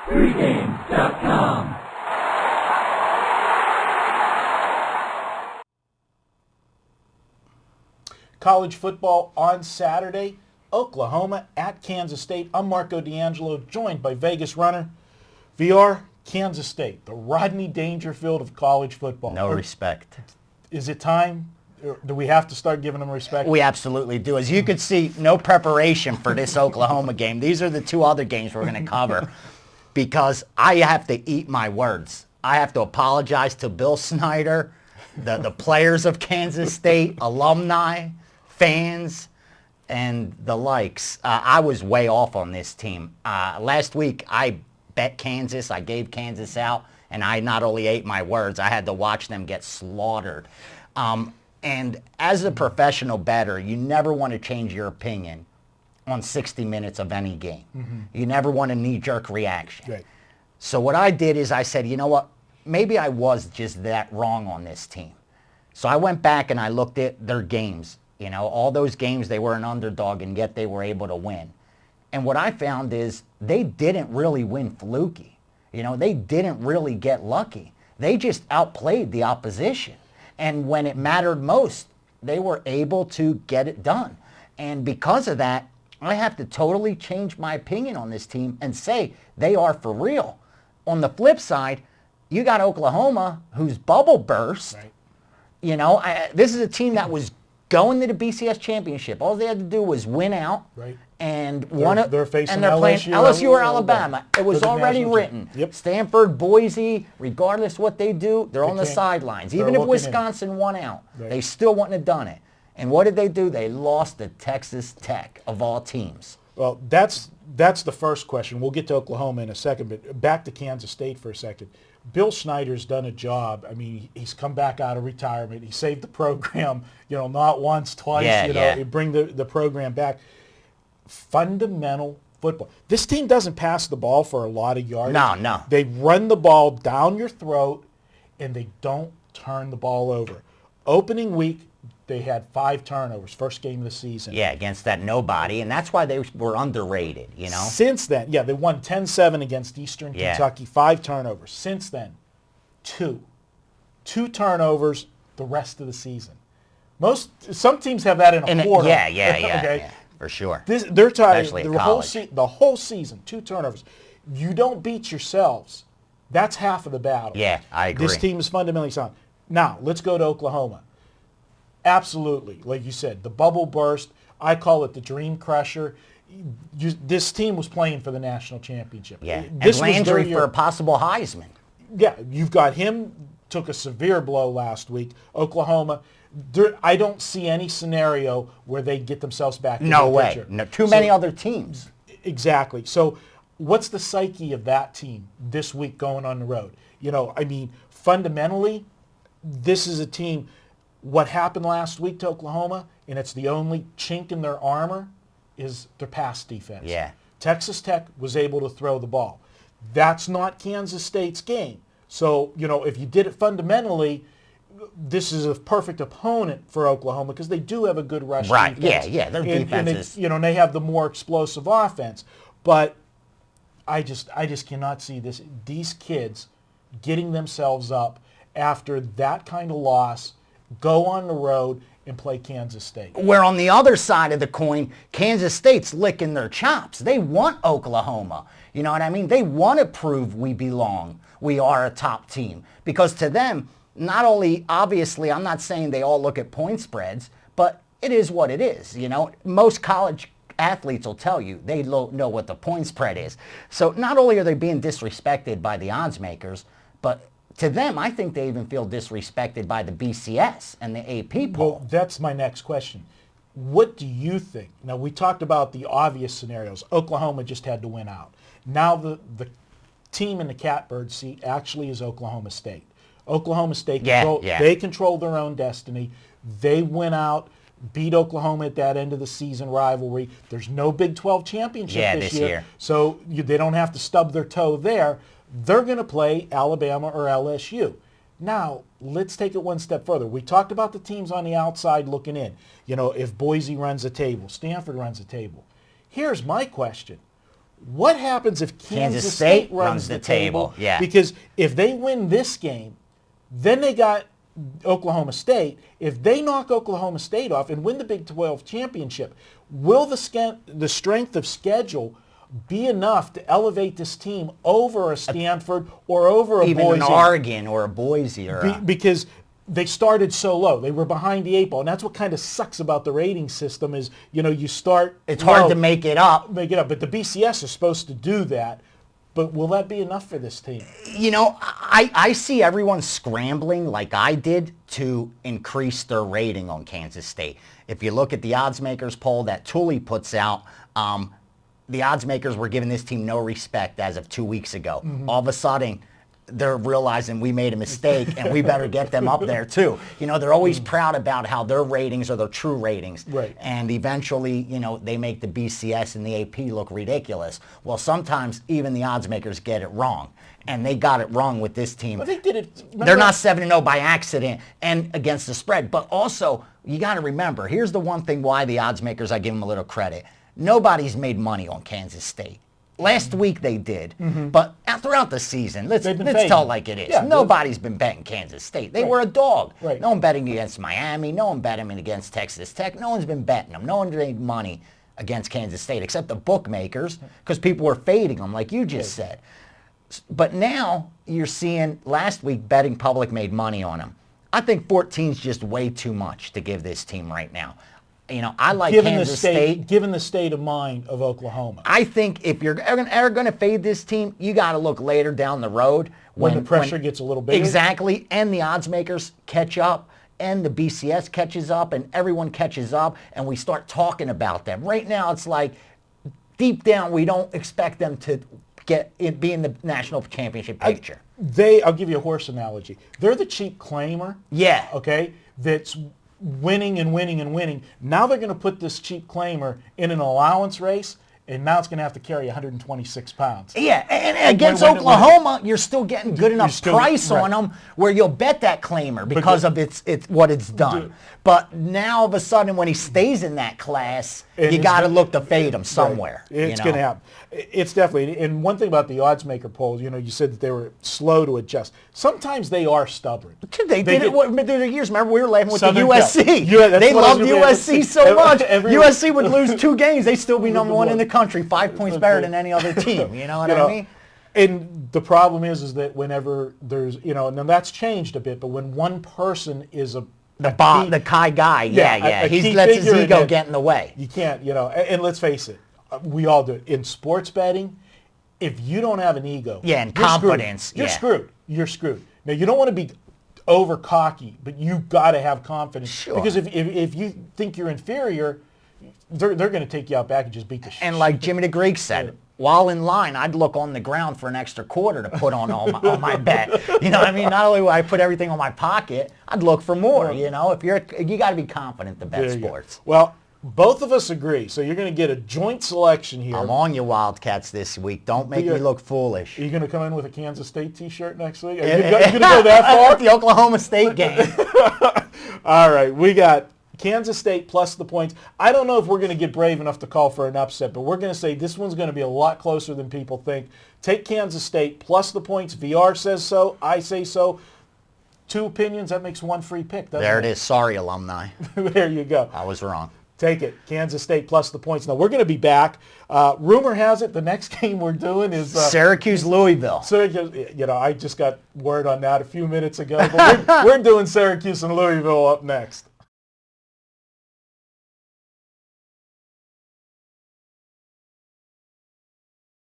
Pregame.com. College football on Saturday, Oklahoma at Kansas State. I'm Marco D'Angelo, joined by Vegas Runner. VR, Kansas State, the Rodney Dangerfield of college football. No respect. Is it time? Or do we have to start giving them respect? We absolutely do. As you can see, no preparation for this Oklahoma game. These are the two other games we're going to cover because I have to eat my words. I have to apologize to Bill Snyder, the players of Kansas State, alumni, fans, and the likes. I was way off on this team. Last week, I bet Kansas. I gave Kansas out, and I not only ate my words, I had to watch them get slaughtered. And as a professional bettor, you never want to change your opinion on 60 minutes of any game. Mm-hmm. You never want a knee-jerk reaction. Right. So what I did is I said, you know what, maybe I was just that wrong on this team. So I went back and I looked at their games. You know, all those games they were an underdog and yet they were able to win. And what I found is they didn't really win fluky. You know, they didn't really get lucky. They just outplayed the opposition. And when it mattered most, they were able to get it done. And because of that, I have to totally change my opinion on this team and say they are for real. On the flip side, you got Oklahoma, whose bubble burst. Right. You know, this is a team that was going to the BCS championship. All they had to do was win out. Right. And they're facing and they're playing LSU or Alabama. It was already written. Yep. Stanford, Boise, regardless what they do, they're on the sidelines. Even if Wisconsin won out, they still wouldn't have done it. And what did they do? They lost to Texas Tech, of all teams. Well, that's the first question. We'll get to Oklahoma in a second, but back to Kansas State for a second. Bill Snyder's done a job. I mean, he's come back out of retirement. He saved the program, you know, not once, twice. He bring the program back. Fundamental football. This team doesn't pass the ball for a lot of yards. No. They run the ball down your throat, and they don't turn the ball over. Opening week, they had 5 turnovers, first game of the season. Yeah, against that nobody, and that's why they were underrated, you know? Since then, they won 10-7 against Eastern Kentucky, 5 turnovers. Since then, 2 turnovers the rest of the season. Some teams have that in a quarter. Yeah, okay? Yeah, for sure. They're tired. Especially in college. The whole season, 2 turnovers. You don't beat yourselves. That's half of the battle. Yeah, I agree. This team is fundamentally sound. Now, let's go to Oklahoma. Absolutely. Like you said, the bubble burst. I call it the dream crusher. This team was playing for the national championship. Yeah, This and Landry was their for a possible Heisman. Yeah, you've got him, took a severe blow last week. Oklahoma, I don't see any scenario where they get themselves back in the picture. No, too many other teams. Exactly. So what's the psyche of that team this week going on the road? You know, I mean, fundamentally, this is a team, what happened last week to Oklahoma, and it's the only chink in their armor, is their pass defense. Yeah. Texas Tech was able to throw the ball. That's not Kansas State's game. So, you know, if you did it fundamentally, this is a perfect opponent for Oklahoma because they do have a good rush defense. Yeah, their defense is... And they have the more explosive offense. But I just cannot see these kids getting themselves up after that kind of loss, go on the road and play Kansas State. Where on the other side of the coin, Kansas State's licking their chops. They want Oklahoma. You know what I mean? They want to prove we belong. We are a top team. Because to them, not only, obviously, I'm not saying they all look at point spreads, but it is what it is. You know, most college athletes will tell you they know what the point spread is. So not only are they being disrespected by the odds makers, but to them, I think they even feel disrespected by the BCS and the AP poll. Well, that's my next question. What do you think? Now, we talked about the obvious scenarios. Oklahoma just had to win out. Now the team in the catbird seat actually is Oklahoma State. Oklahoma State, they control their own destiny. They went out, beat Oklahoma at that end of the season rivalry. There's no Big 12 championship this year. So they don't have to stub their toe there. They're going to play Alabama or LSU. Now, let's take it one step further. We talked about the teams on the outside looking in. You know, if Boise runs a table, Stanford runs a table. Here's my question. What happens if Kansas State runs the table? Yeah. Because if they win this game, then they got Oklahoma State. If they knock Oklahoma State off and win the Big 12 championship, will the strength of schedule be enough to elevate this team over a Stanford or over a even Boise? an Oregon or a Boise or Because they started so low. They were behind the eight ball. And that's what kind of sucks about the rating system is, you start it's low, hard to make it up. But the BCS is supposed to do that. But will that be enough for this team? I see everyone scrambling like I did to increase their rating on Kansas State. If you look at the odds makers poll that Tully puts out, the odds makers were giving this team no respect as of 2 weeks ago. Mm-hmm. All of a sudden, they're realizing we made a mistake and we better get them up there too. They're always proud about how their ratings are their true ratings. Right. And eventually, they make the BCS and the AP look ridiculous. Well, sometimes even the odds makers get it wrong. And they got it wrong with this team. But they did it. They're not 7-0 by accident and against the spread. But also, you got to remember, here's the one thing why the odds makers, I give them a little credit. Nobody's made money on Kansas State. Last week they did, but throughout the season, let's tell it like it is. Yeah, nobody's been betting Kansas State. They were a dog. Right. No one betting against Miami. No one betting against Texas Tech. No one's been betting them. No one made money against Kansas State except the bookmakers because people were fading them, like you just said. But now you're seeing last week betting public made money on them. I think 14 is just way too much to give this team right now. I like Kansas State. Given the state of mind of Oklahoma. I think if you're ever going to fade this team, you got to look later down the road. When the pressure gets a little bigger. Exactly. And the odds makers catch up. And the BCS catches up. And everyone catches up. And we start talking about them. Right now, it's like deep down, we don't expect them to be in the national championship picture. I'll give you a horse analogy. They're the cheap claimer. Yeah. Okay? That's winning and winning and winning. Now they're going to put this cheap claimer in an allowance race, and now it's going to have to carry 126 pounds. Yeah, and against Oklahoma, you're still getting good enough price on them where you'll bet that claimer because of it's what it's done. But now, all of a sudden, when he stays in that class, you got to look to fade him somewhere. Right. It's going to happen. It's definitely. And one thing about the odds maker polls, you said that they were slow to adjust. Sometimes they are stubborn. They did it through the years. Remember, we were laughing with Southern the USC. They loved USC so much. USC would lose 2 games. They'd still be number 1 in the country, 5 points better than any other team. You know what I mean? And the problem is that whenever there's, and then that's changed a bit, but when one person is the Kai guy, he lets his ego get in the way. You can't, and let's face it, we all do it. In sports betting, if you don't have an ego, and confidence, you're screwed. You're screwed. Now, you don't want to be over cocky, but you got to have confidence. Sure. Because if you think you're inferior, they're going to take you out back and just beat the shit. And like Jimmy the Greek said, while in line, I'd look on the ground for an extra quarter to put on on my bet. You know what I mean? Not only would I put everything on my pocket, I'd look for more. You got to be confident to bet sports. Well, both of us agree. So you're going to get a joint selection here. I'm on you, Wildcats, this week. Don't make me look foolish. Are you going to come in with a Kansas State T-shirt next week? Are you going to go that far? At the Oklahoma State game. All right, we got Kansas State plus the points. I don't know if we're going to get brave enough to call for an upset, but we're going to say this one's going to be a lot closer than people think. Take Kansas State plus the points. VR says so. I say so. 2 opinions, that makes 1 free pick. There it is. Sorry, alumni. There you go. I was wrong. Take it. Kansas State plus the points. Now, we're going to be back. Rumor has it the next game we're doing is Syracuse-Louisville. Syracuse, I just got word on that a few minutes ago. But we're doing Syracuse and Louisville up next.